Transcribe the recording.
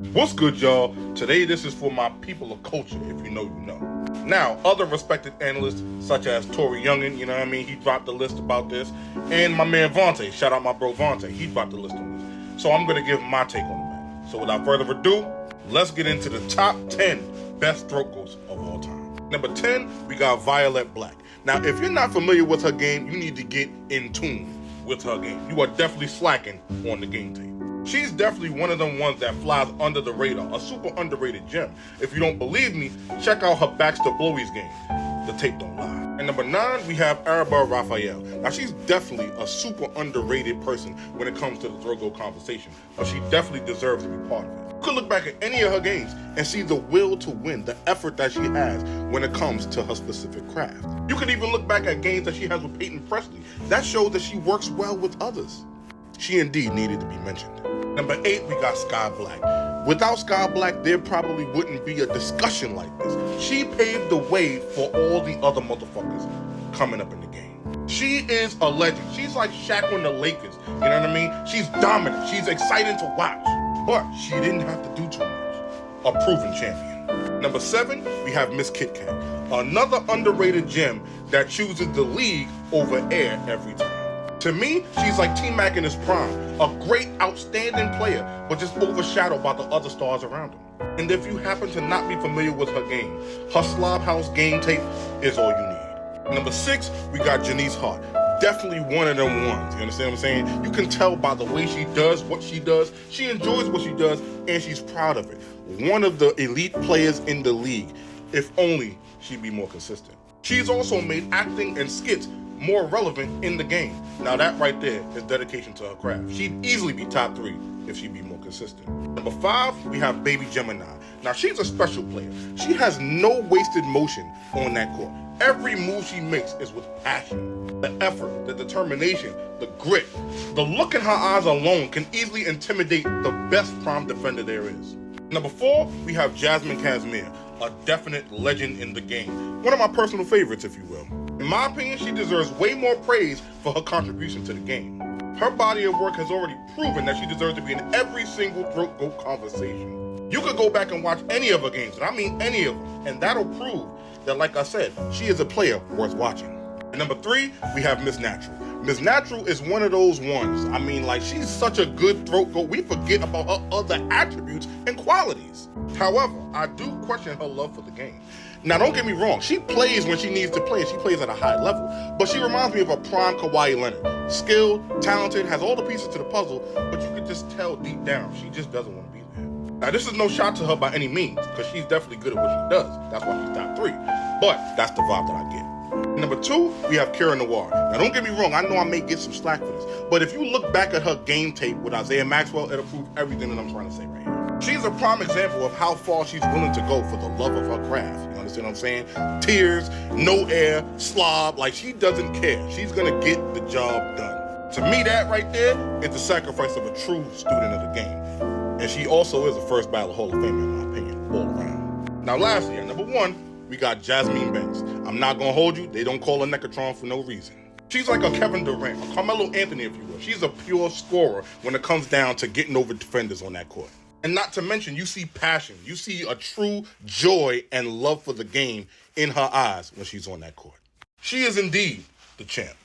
What's good, y'all? Today, this is for my people of culture, if you know, you know. Now, other respected analysts, such as Tory Youngin, you know what I mean, he dropped a list about this, and my man Vontae, shout out my bro Vontae, he dropped a list on this. So I'm going to give my take on the matter. So without further ado, let's get into the top 10 best throat goats of all time. Number 10, we got Violet Black. Now, if you're not familiar with her game, you need to get in tune with her game. You are definitely slacking on the game tape. She's definitely one of them ones that flies under the radar, a super underrated gem. If you don't believe me, check out her Baxter Blowies game. The tape don't lie. And number 9, we have Raphael. Now, she's definitely a super underrated person when it comes to the throat goat conversation, but she definitely deserves to be part of it. You could look back at any of her games and see the will to win, the effort that she has when it comes to her specific craft. You can even look back at games that she has with Peyton Presley. That shows that she works well with others. She indeed needed to be mentioned. Number 8, we got Sky Black. Without Sky Black, there probably wouldn't be a discussion like this. She paved the way for all the other motherfuckers coming up in the game. She is a legend. She's like Shaq on the Lakers. You know what I mean? She's dominant. She's exciting to watch. But she didn't have to do too much. A proven champion. Number 7, we have Miss KitKat. Another underrated gem that chooses the league over air every time. To me, she's like T-Mac in his prime, a great, outstanding player, but just overshadowed by the other stars around him. And if you happen to not be familiar with her game, her Slob House game tape is all you need. Number 6, we got Janice Hart. Definitely one of them ones, you understand what I'm saying? You can tell by the way she does what she does. She enjoys what she does, and she's proud of it. One of the elite players in the league, if only she'd be more consistent. She's also made acting and skits more relevant in the game. Now that right there is dedication to her craft. She'd easily be top 3 if she'd be more consistent. Number 5, we have Baby Gemini. Now she's a special player. She has no wasted motion on that court. Every move she makes is with passion. The effort, the determination, the grit, the look in her eyes alone can easily intimidate the best prime defender there is. Number 4, we have Jasmine Casmir, a definite legend in the game. One of my personal favorites, if you will. In my opinion, she deserves way more praise for her contribution to the game. Her body of work has already proven that she deserves to be in every single throat goat conversation. You could go back and watch any of her games, and I mean any of them, and that'll prove that, like I said, she is a player worth watching. And number 3, we have Miss Natural. Miss Natural is one of those ones. I mean, like, she's such a good throat goat, we forget about her other attributes and qualities. However, I do question her love for the game. Now, don't get me wrong, she plays when she needs to play, and she plays at a high level, but she reminds me of a prime Kawhi Leonard. Skilled, talented, has all the pieces to the puzzle, but you could just tell deep down, she just doesn't want to be there. Now, this is no shot to her by any means, because she's definitely good at what she does. That's why she's top 3. But that's the vibe that I get. Number 2, we have Kieran Noir. Now, don't get me wrong, I know I may get some slack for this, but if you look back at her game tape with Isaiah Maxwell, it'll prove everything that I'm trying to say right here. She's a prime example of how far she's willing to go for the love of her craft. You understand what I'm saying? Tears, no air, slob, like she doesn't care. She's gonna get the job done. To me, that right there is the sacrifice of a true student of the game. And she also is a first ballot Hall of Famer, in my opinion, all around. Now, lastly, at number 1, we got Jasmine Banks. I'm not gonna hold you, they don't call her Necatron for no reason. She's like a Kevin Durant, a Carmelo Anthony, if you will. She's a pure scorer when it comes down to getting over defenders on that court. And not to mention, you see passion. You see a true joy and love for the game in her eyes when she's on that court. She is indeed the champ.